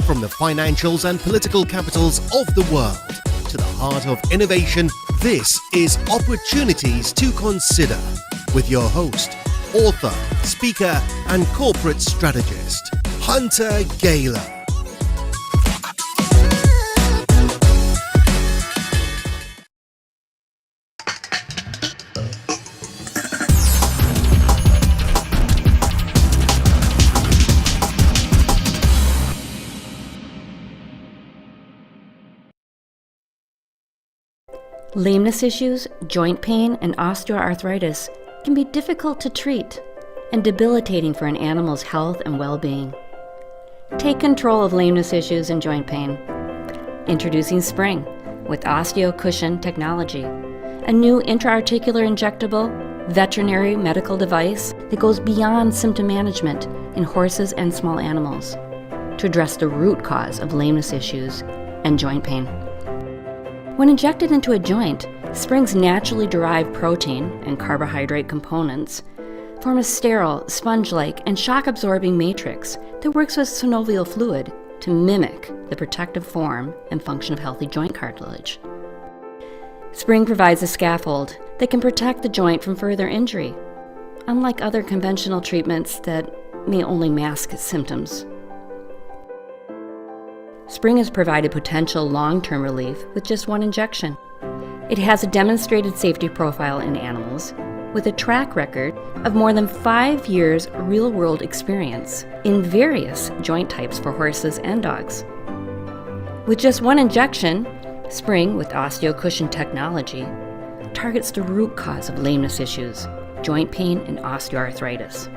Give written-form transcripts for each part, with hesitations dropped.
From the financials and political capitals of the world to the heart of innovation, this is Opportunities to Consider with your host, author, speaker, and corporate strategist, Hunter Gaylor. Lameness issues, joint pain, and osteoarthritis can be difficult to treat and debilitating for an animal's health and well-being. Take control of lameness issues and joint pain. Introducing Spring with OsteoCushion technology, a new intra-articular injectable veterinary medical device that goes beyond symptom management in horses and small animals to address the root cause of lameness issues and joint pain. When injected into a joint, Spring's naturally derived protein and carbohydrate components form a sterile, sponge-like, and shock-absorbing matrix that works with synovial fluid to mimic the protective form and function of healthy joint cartilage. Spring provides a scaffold that can protect the joint from further injury, unlike other conventional treatments that may only mask symptoms. Spring has provided potential long-term relief with just one injection. It has a demonstrated safety profile in animals with a track record of more than 5 years real-world experience in various joint types for horses and dogs. With just one injection, Spring with OsteoCushion technology targets the root cause of lameness issues, joint pain, and osteoarthritis,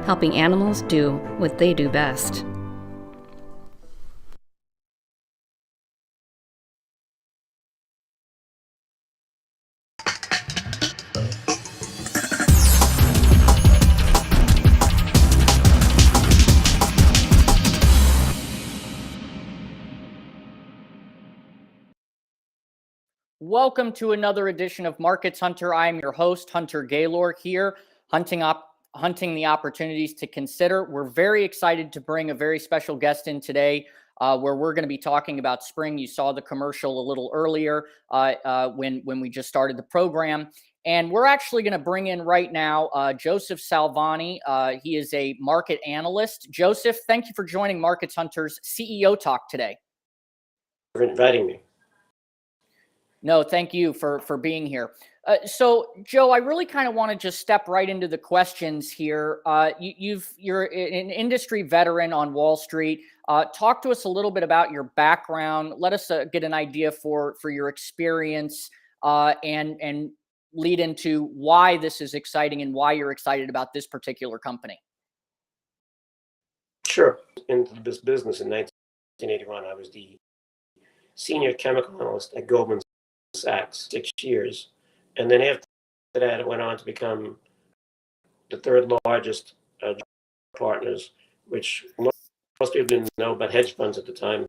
helping animals do what they do best. Welcome to another edition of Markets Hunter. I am your host, Hunter Gaylor, here hunting the opportunities to consider. We're very excited to bring a very special guest in today, where we're going to be talking about Spring. You saw the commercial a little earlier when we just started the program. And we're actually going to bring in right now Joseph Salvani. He is a market analyst. Joseph, thank you for joining Markets Hunter's CEO Talk today. For inviting me. No, thank you for being here. So, Joe, I really kind of want to just step right into the questions here. You're an industry veteran on Wall Street. Talk to us a little bit about your background. Let us get an idea for your experience and lead into why this is exciting and why you're excited about this particular company. Sure. Into this business in 1981, I was the senior chemical analyst at Goldman Sachs, 6 years. And then after that, it went on to become the third largest partners, which most people didn't know about hedge funds at the time,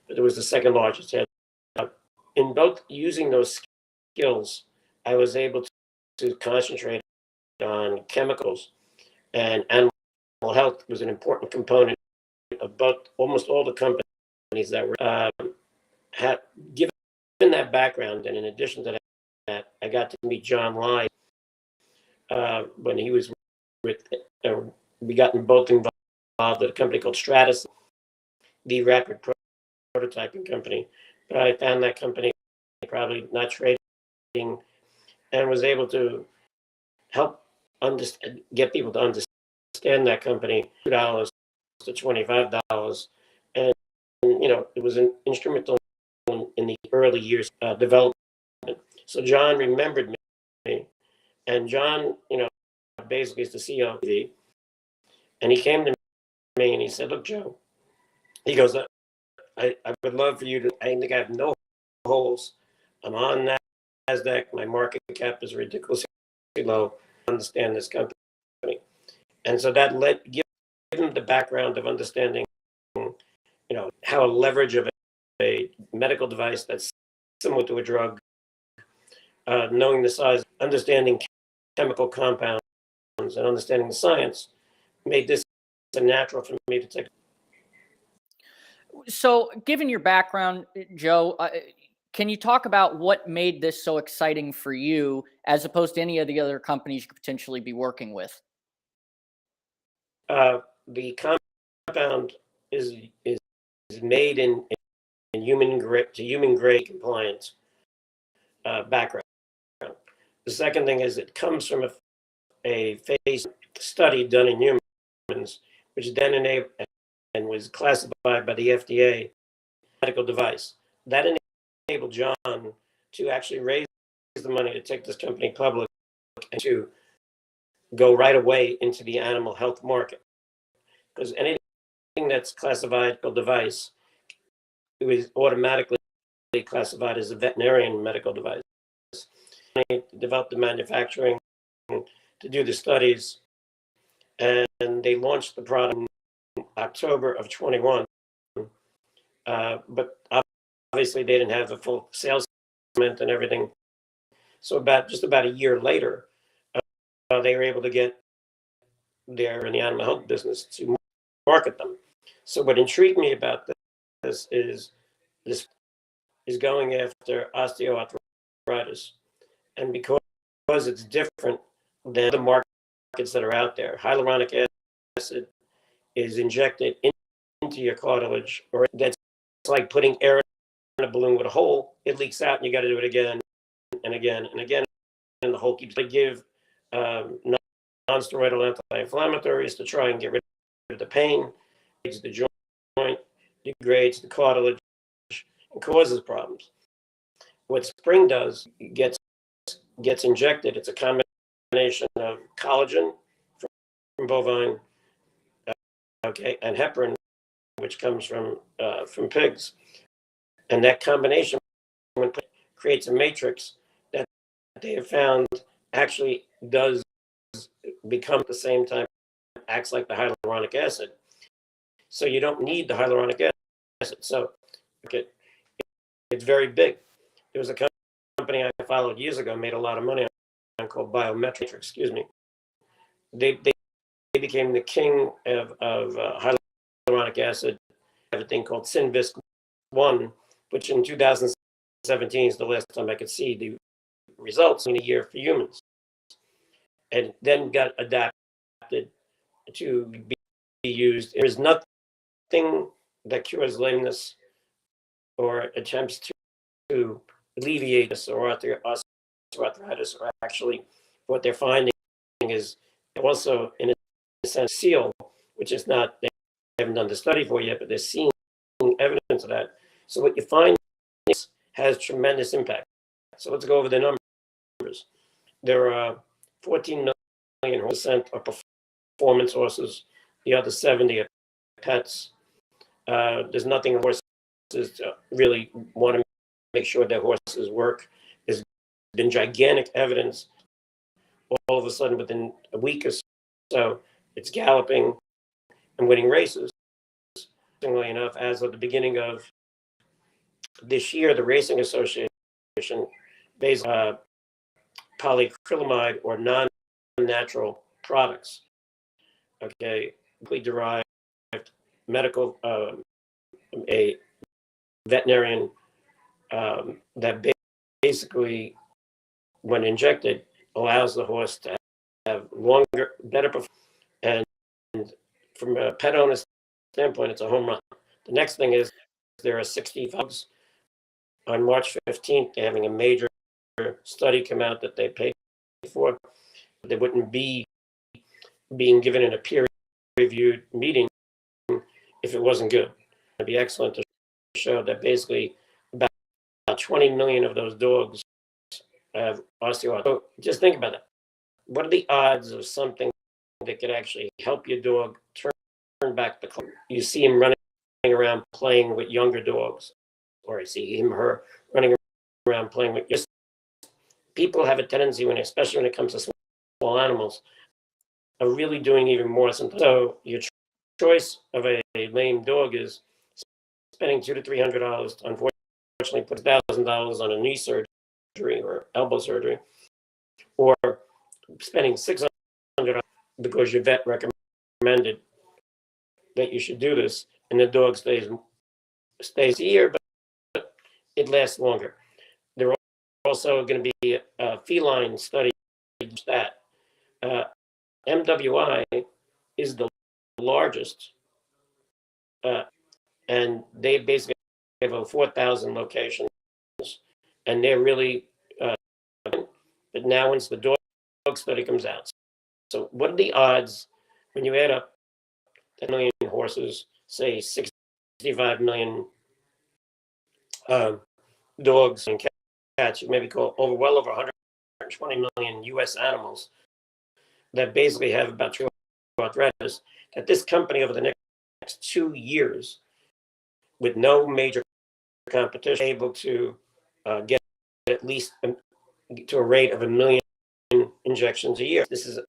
but it was the second largest. In both using those skills, I was able to concentrate on chemicals, and animal health was an important component of almost all the companies that were had given that background. And in addition to that, I got to meet John Lai when he was with, we got both involved at a company called Stratus, the rapid prototyping company. But I found that company probably not trading and was able to help get people to understand that company, $2 to $25. And, it was an instrumental in the early years development. So John remembered me, and John, basically is the CEO of PETV, and he came to me and he said, "Look, Joe," he goes, I would love for you to, I think I have no holes. I'm on NASDAQ. My market cap is ridiculously low. I understand this company." And so that give him the background of understanding, how a leverage of a medical device that's similar to a drug, knowing the size, understanding chemical compounds, and understanding the science, made this a natural for me to take. So, given your background, Joe, can you talk about what made this so exciting for you as opposed to any of the other companies you could potentially be working with? The compound is made in human grade compliance background. The second thing is it comes from a phase study done in humans, which then enabled and was classified by the FDA medical device. That enabled John to actually raise the money to take this company public and to go right away into the animal health market. Because anything that's classified as a device, it was automatically classified as a veterinarian medical device. They developed the manufacturing to do the studies, and they launched the product in October of 21. But obviously, they didn't have the full sales and everything. So just about a year later, they were able to get there in the animal health business to market them. So what intrigued me about this is going after osteoarthritis, and because it's different than the markets that are out there. Hyaluronic acid is injected into your cartilage, or that's like putting air in a balloon with a hole. It leaks out, and you got to do it again and again and again, and the hole keeps. They give non-steroidal anti-inflammatories to try and get rid of the pain, degrades the joint, degrades the cartilage, and causes problems. What Spring does gets injected. It's a combination of collagen from bovine, and heparin, which comes from pigs, and that combination creates a matrix that they have found actually does become at the same time acts like the hyaluronic acid. So you don't need the hyaluronic acid. So it's very big. There was a company I followed years ago, made a lot of money on, called Biometric. Excuse me. They became the king of hyaluronic acid. They have a thing called Synvisc 1, which in 2017 is the last time I could see the results in a year for humans, and then got adapted to be used. There is nothing that cures lameness or attempts to alleviate this or osteoarthritis, or actually what they're finding is also, in a sense, seal, which is not, they haven't done the study for yet, but they're seeing evidence of that. So what you find has tremendous impact. So let's go over the numbers. There are 14 million percent are performance horses. The other 70 are pets. There's nothing horses really want to make sure their horses work. There's been gigantic evidence. All of a sudden, within a week or so, it's galloping and winning races. Interestingly enough, as of the beginning of this year, the Racing Association, based on polyacrylamide or non-natural products, derived medical, a veterinarian that basically, when injected, allows the horse to have longer, better performance. And from a pet owner standpoint, it's a home run. The next thing is there are 60 dogs. On March 15th, they're having a major study come out that they paid for. They wouldn't be being given in a peer-reviewed meeting if it wasn't good. It'd be excellent to show that basically about 20 million of those dogs have osteoarthritis. So just think about that. What are the odds of something that could actually help your dog turn back the clock? You see him running around playing with younger dogs, or I see him, her running around playing with. People have a tendency, especially when it comes to small animals, of really doing even more sometimes. So your choice of a lame dog is spending $200 to $300. Unfortunately, put $1,000 on a knee surgery or elbow surgery, or spending $600 because your vet recommended that you should do this, and the dog stays stays a year, but it lasts longer. There are also going to be a feline study that MWI is the largest, and they basically have over 4,000 locations, and they're really, but now once the dog study comes out. So what are the odds when you add up 10 million horses, say 65 million dogs and cats, you maybe call well over 120 million U.S. animals that basically have about true arthritis, that this company over the next 2 years, with no major competition, able to get at least to a rate of 1 million injections a year. This is a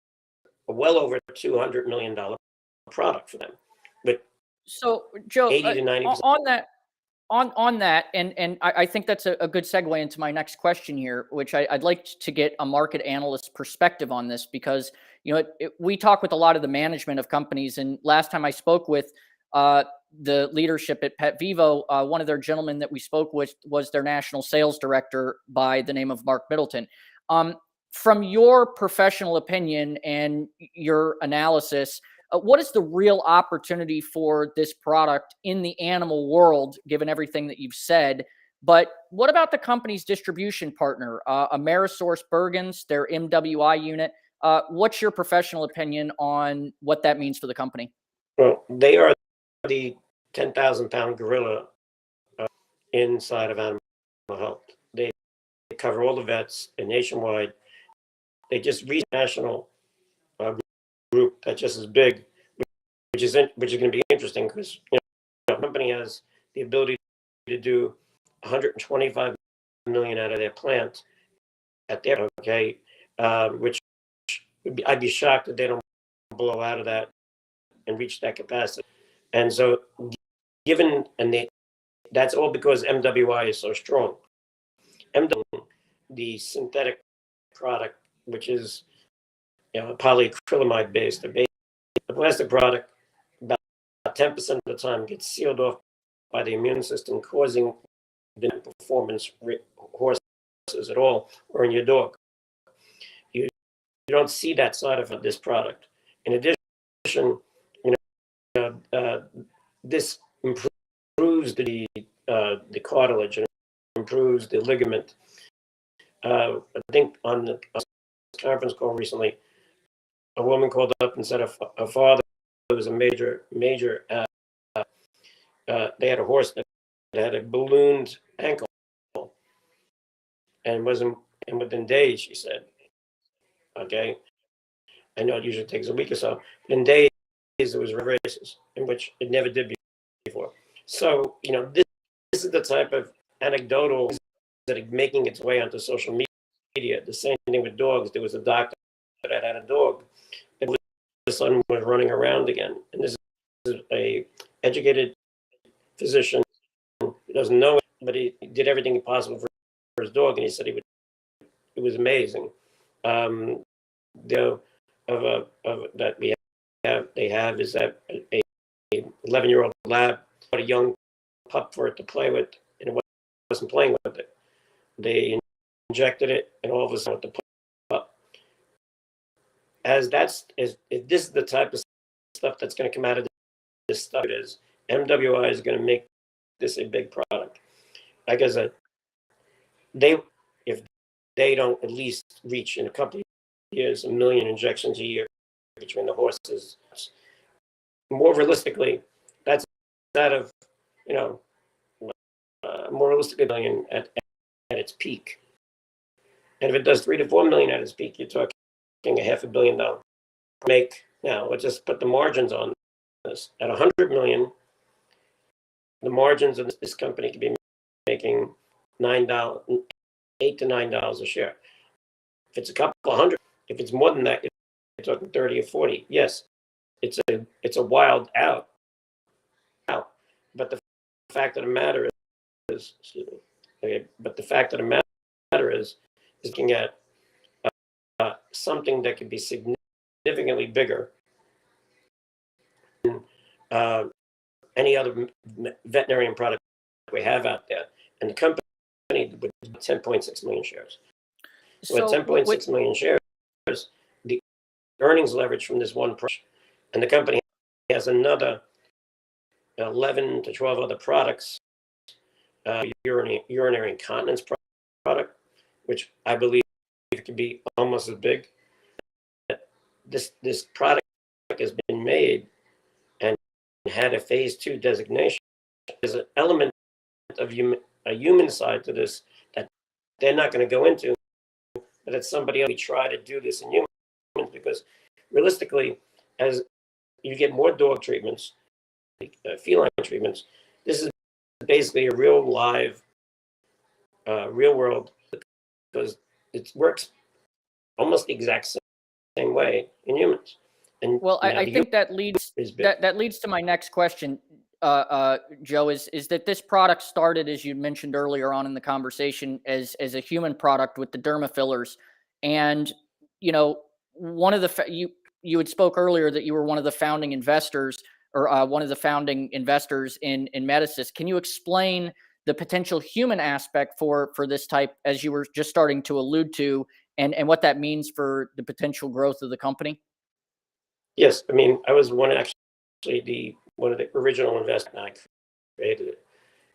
well over $200 million product for them. But So, Joe, 80 to 90% on that, and I think that's a good segue into my next question here, which I'd like to get a market analyst perspective on this, because we talk with a lot of the management of companies, and last time I spoke with the leadership at PetVivo, one of their gentlemen that we spoke with was their national sales director by the name of Mark Middleton. From your professional opinion and your analysis, what is the real opportunity for this product in the animal world, given everything that you've said? But what about the company's distribution partner, Amerisource Bergens, their MWI unit? What's your professional opinion on what that means for the company? Well, they are the 10,000-pound gorilla inside of animal health. They cover all the vets and nationwide. They just reached a national group that's just as big, which is going to be interesting, because the company has the ability to do 125 million out of their plant at their which I'd be shocked that they don't blow out of that and reach that capacity. And so, that's all because MWI is so strong. The synthetic product, which is polyacrylamide based, the plastic product, about 10% of the time gets sealed off by the immune system, causing the performance horses at all, or in your dog. You don't see that side of this product. In addition, this improves the cartilage and improves the ligament. I think on the conference call recently, a woman called up and said her father was a major. They had a horse that had a ballooned ankle, and within days, she said, okay, I know it usually takes a week or so, but in days it was races, in which it never did before. So this is the type of anecdotal that are making its way onto social media. The same thing with dogs. There was a doctor that had a dog that all of a sudden was running around again, and this is a educated physician who doesn't know it, but he did everything possible for his dog, and he said it was amazing. That they have is that a 11-year-old lab got a young pup for it to play with, and it wasn't playing with it. They injected it, and all of a sudden the pup. If this is the type of stuff that's going to come out of this stuff, it is. MWI is going to make this a big product. Like I said, if they don't at least reach in a couple of years 1 million injections a year between the horses, more realistically, that's out of more realistically, 1 million at its peak. And if it does 3 to 4 million at its peak, you're talking $500 million make. Now let's just put the margins on this. At 100 million, the margins of this company could be making $8 to $9 a share. If it's a couple of hundred, if it's more than that, you're talking 30 or 40. Yes, it's a wild out. But the fact of the matter is, looking at something that could be significantly bigger than any other veterinarian product we have out there. And the company with 10.6 million shares. So at So 10.6 million shares, the earnings leverage from this one product, and the company has another 11 to 12 other products, urinary incontinence product, which I believe could be almost as big. This product has been made and had a phase 2 designation. There's an element of a human side to this that they're not going to go into, but it's somebody else. We try to do this in humans because realistically, as you get more dog treatments, feline treatments, this is basically a real live, real world, because it works almost the exact same way in humans. And well, I think that leads that leads to my next question, Joe. Is that this product started, as you mentioned earlier on in the conversation, as a human product with the derma fillers, and one of the you had spoke earlier that you were one of the founding investors or one of the founding investors in Medicis. Can you explain the potential human aspect for this type, as you were just starting to allude to, and what that means for the potential growth of the company? Yes, I mean, I was one of the original investors. I created it,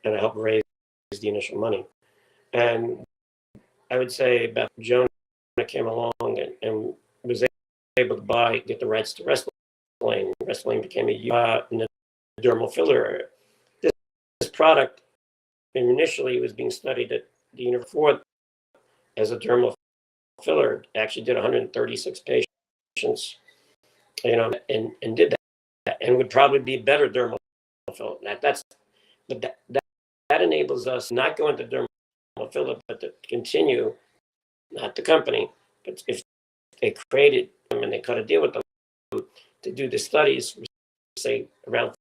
and I helped raise the initial money. And I would say about Jonah came along and was able to get the rights to Restylane. Restylane became in the dermal filler area. This product initially was being studied at the University of Ford as a dermal filler. It actually did 136 patients. And did that, and would probably be better dermal filler. That enables us not go into dermal filler, but to continue, not the company, but if they created them and they cut a deal with them to do the studies, say around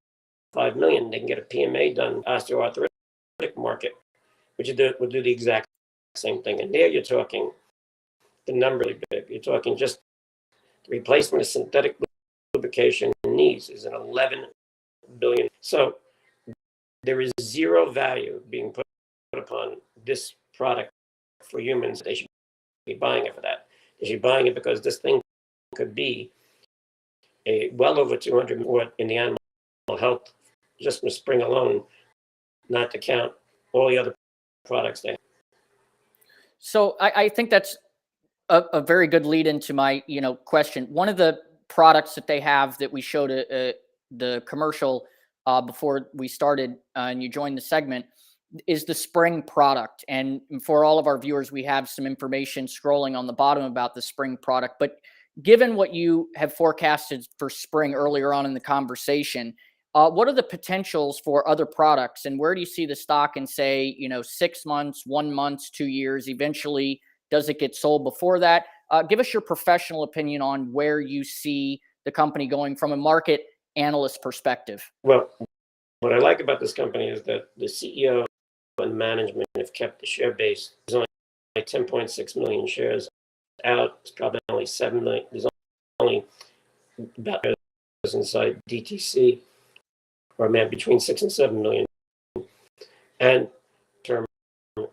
5 million, they can get a PMA done, osteoarthritic market, which would do the exact same thing. And there you're talking the number really big. You're talking just the replacement of synthetic lubrication in knees is an 11 billion. So there is zero value being put upon this product for humans. They should be buying it for that. They should be buying it because this thing could be a well over 200 more in the animal health, just from spring alone, not to count all the other products they have. So I think that's a very good lead into my question. One of the products that they have that we showed the commercial before we started and you joined the segment is the spring product. And for all of our viewers, we have some information scrolling on the bottom about the spring product. But given what you have forecasted for spring earlier on in the conversation, what are the potentials for other products, and where do you see the stock in, say, 6 months, 1 month, 2 years? Eventually, does it get sold before that? Give us your professional opinion on where you see the company going from a market analyst perspective. Well, what I like about this company is that the CEO and management have kept the share base. There's only 10.6 million shares out. It's probably only 7 million. There's only about inside DTC, or maybe between 6 and 7 million, and term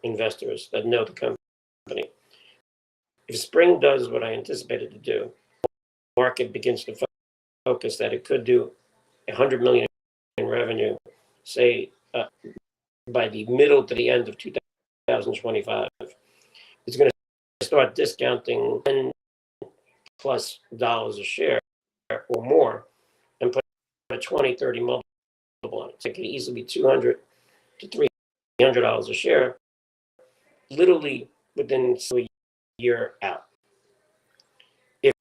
investors that know the company. If Spring does what I anticipated to do, the market begins to focus that it could do 100 million in revenue, say by the middle to the end of 2025. It's going to start discounting $10+ a share or more and put a 20, 30 multiple on it. So it could easily be $200 to $300 a share, literally within a year out. If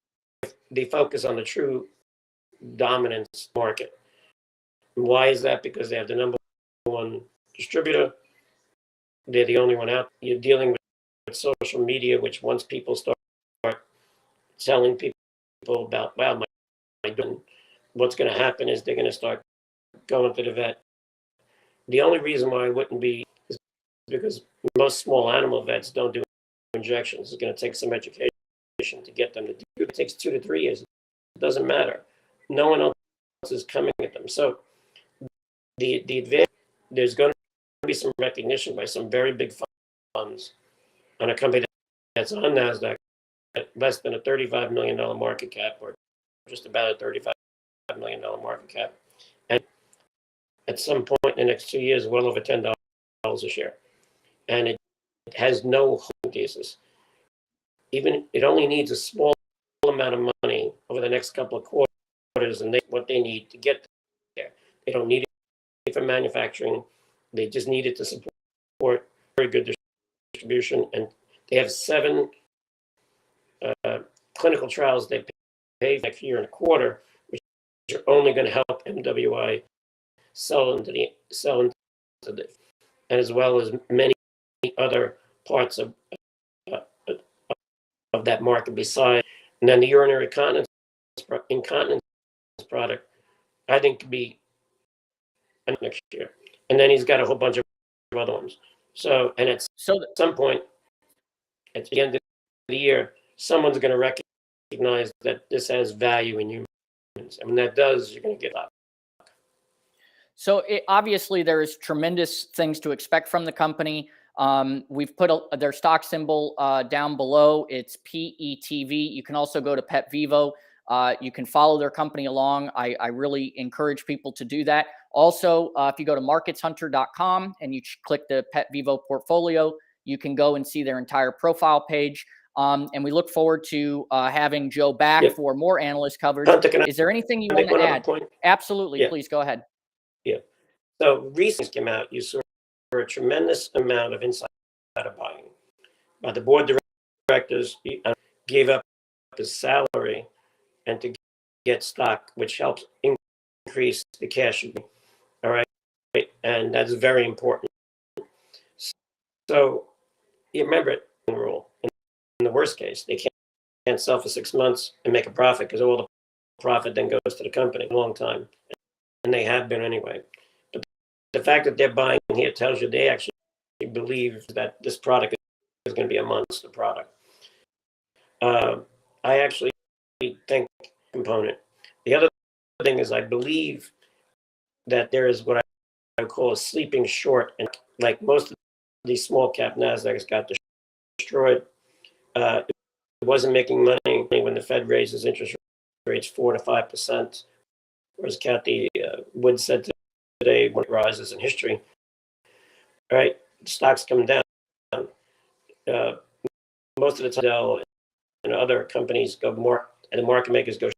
they focus on the true dominance market. And why is that? Because they have the number one distributor. They're the only one out. You're dealing with social media, which once people start telling people about, wow, what's going to happen is they're going to start going to the vet. The only reason why I wouldn't be is because most small animal vets don't do injections. It's going to take some education to get them to do it. It takes 2 to 3 years. It doesn't matter. No one else is coming at them. So the advantage, there's going be some recognition by some very big funds on a company that's on NASDAQ at less than a $35 million market cap, or just about a $35 million market cap. And at some point in the next 2 years, well over $10 a share. And it has no holding cases. Even it only needs a small amount of money over the next couple of quarters, and what they need to get there. They don't need it for manufacturing. They just need it to support very good distribution. And they have 7 clinical trials they pay next year and a quarter, which are only going to help MWI sell into the, and as well as many other parts of that market beside. And then the urinary incontinence product, I think, could be next year. And then he's got a whole bunch of other ones. So, and at some point, at the end of the year, someone's going to recognize that this has value in humans. And when that does, you're going to get up. So obviously there is tremendous things to expect from the company. We've put their stock symbol down below. It's PETV. You can also go to PetVivo. You can follow their company along. I really encourage people to do that. Also, if you go to marketshunter.com and you click the PetVivo portfolio, you can go and see their entire profile page. And we look forward to having Joe back for more analyst coverage. Is there anything you want to add? Absolutely. Please go ahead. Yeah. So recently came out, you saw a tremendous amount of insider buying by the board of directors. Gave up his salary and to get stock, which helps increase the cash. All right. And that's very important. So you remember it in the rule. In the worst case, they can't sell for 6 months and make a profit, because all the profit then goes to the company a long time. And they have been anyway. But the fact that they're buying here tells you they actually believe that this product is going to be a monster product. I actually think component. The other thing is, I believe that there is what I call a sleeping short, and like most of these small cap NASDAQs got destroyed. It wasn't making money when the Fed raises interest rates 4 to 5%. Whereas Kathy Wood said today, when it rises in history, all right, stocks come down. Most of the time, Dell and other companies go more, and the market makers go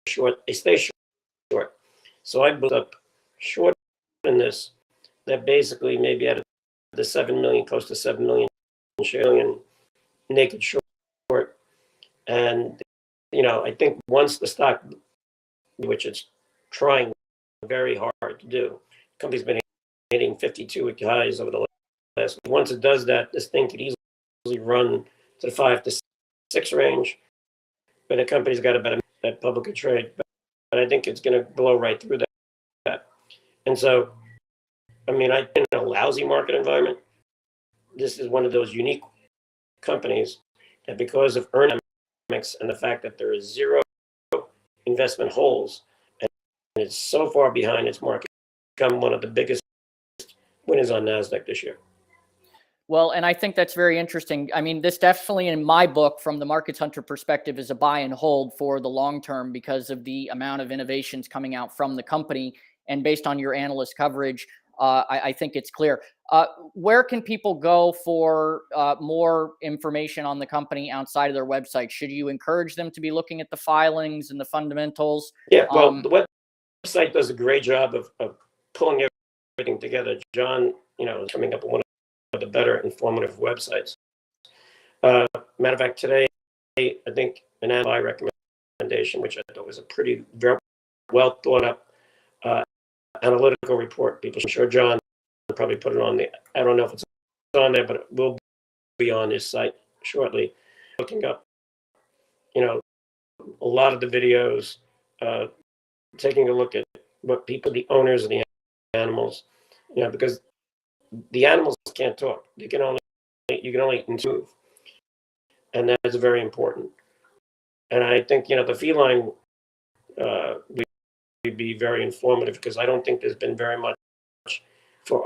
short. They stay short. So I built up short in this, that basically maybe out of the 7 million, close to 7 million share, naked short. And, I think once the stock, which it's trying very hard to do, the company's been hitting 52-week highs over the last. Once it does that, this thing could easily run to the 5 to 6 range. But the company's got about that publicly trade. But I think it's going to blow right through that. And so, I've been in a lousy market environment. This is one of those unique companies that, because of earnings and the fact that there is zero investment holes, and it's so far behind its market, become one of the biggest winners on NASDAQ this year. Well, and I think that's very interesting. This definitely, in my book, from the Markets Hunter perspective, is a buy and hold for the long term because of the amount of innovations coming out from the company. And based on your analyst coverage, I think it's clear. Where can people go for more information on the company outside of their website? Should you encourage them to be looking at the filings and the fundamentals? Yeah, well, the website does a great job of pulling everything together. John, is coming up with one of the better informative websites. Matter of fact, today, I think an analyst recommendation, which I thought was a pretty very well thought up analytical report. I'm sure John will probably put it on I don't know if it's on there, but it will be on his site shortly. Looking up, a lot of the videos, taking a look at what the owners of the animals, because the animals can't talk. You can only move. And that's very important. And I think, the feline would be very informative, because I don't think there's been very much for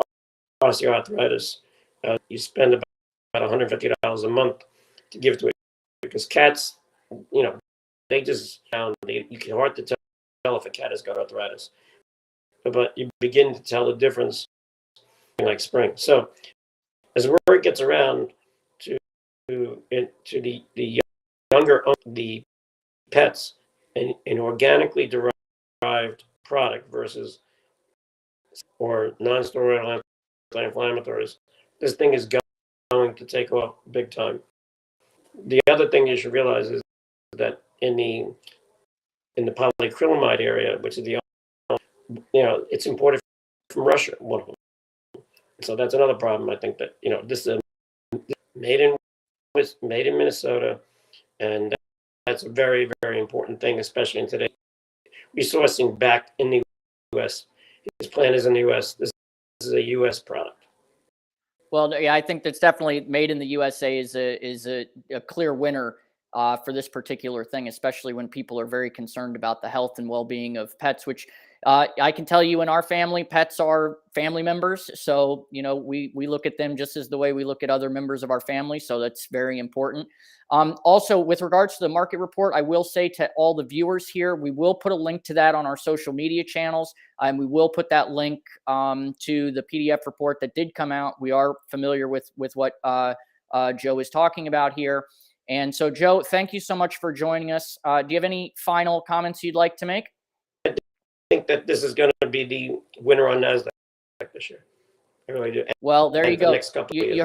osteoarthritis, you spend about $150 a month to give to it, because cats, they just you can hard to tell if a cat has got arthritis, but you begin to tell the difference like spring. So as word gets around to the younger the pets, an organically derived product versus or non-steroidal anti-inflammatories, this thing is going to take off big time. The other thing you should realize is that in the polyacrylamide area, which is it's imported from Russia. So that's another problem. I think that this is made in Minnesota, and that's a very, very important thing, especially in today. Resourcing back in the U.S. His plant is in the U.S. This is a U.S. product. Well, yeah, I think that's definitely made in the USA is a clear winner for this particular thing, especially when people are very concerned about the health and well-being of pets, which I can tell you in our family, pets are family members. So, we look at them just as the way we look at other members of our family. So that's very important. Also, with regards to the market report, I will say to all the viewers here, we will put a link to that on our social media channels. And we will put that link to the PDF report that did come out. We are familiar with what Joe is talking about here. And so, Joe, thank you so much for joining us. Do you have any final comments you'd like to make? I think that this is going to be the winner on NASDAQ this year. I really do. Well, there you go. Next couple of years,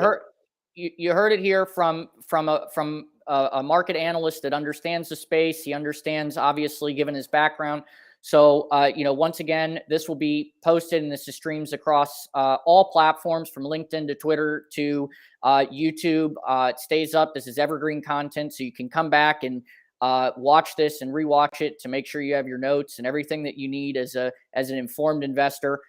you heard it here from a market analyst that understands the space. He understands, obviously, given his background. So, once again, this will be posted and this streams across all platforms from LinkedIn to Twitter to YouTube. It stays up. This is evergreen content, so you can come back and watch this and rewatch it to make sure you have your notes and everything that you need as an informed investor.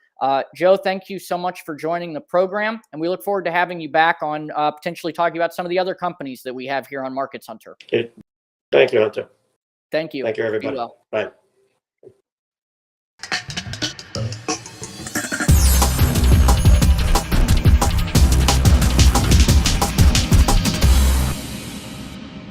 Joe, thank you so much for joining the program, and we look forward to having you back on potentially talking about some of the other companies that we have here on Markets Hunter. Thank you, Hunter. Thank you. Thank you, everybody. Be well. Bye.